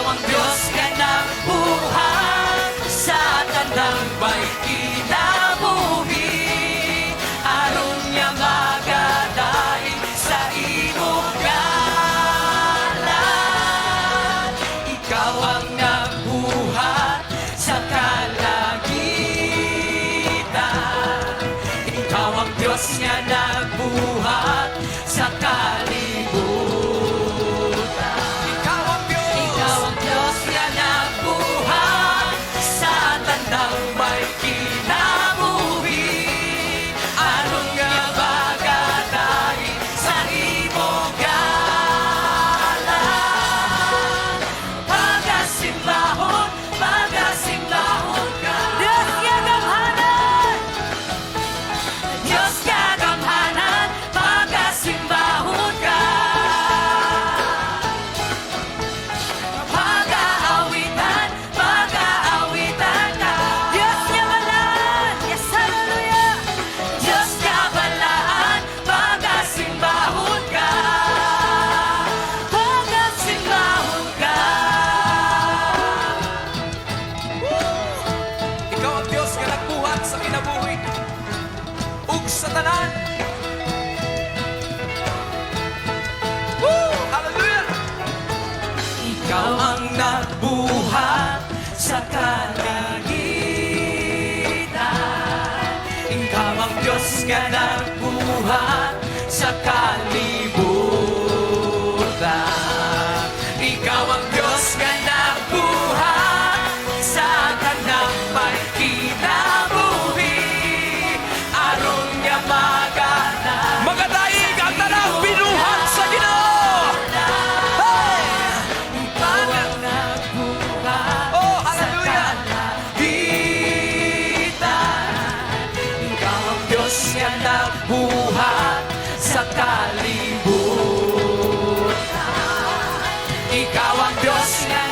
ang Diyos na nagbuhat sa tandang may kinabuhi. Aron niya magadaig sa imong ngalan. Ikaw ang nagbuhat sa kalagitan. Ikaw ang Diyos nga nagbuhat sa kalibutan. Ikaw ang Diyos nga nagbuhat sa tandang may kinabuhi. Aron nga magadaig sa imong ngalan. Pagasimbahon ka. Diyos nga gamhanan, Diyos nga gamhanan, pagasimbahon ka. Pag-aawitan ka. Diyos nga balaan, yes, hallelujah. Diyos nga balaan, pagasimbahon ka. Pagasimbahon ka. Ikaw ang Diyos nga nagbuhat sa kinabuhi ug sa tanan. Hallelujah! Ikaw ang nagbuhat sa kalagitan. Ikaw ang Diyos nga nagbuhat sa kalibutan. Ikaw ang Diyos nga nagbuhat sa tanang may kinabuhi. Aron nga magana Magadaig ang tanang binuhat sa Ginoo. ikaw ang nagbuhat Oh, sa hallelujah! kalagitan. Ikaw ang Diyos nga nagbuhat sa kalibutan. Ikaw ang Diyos nga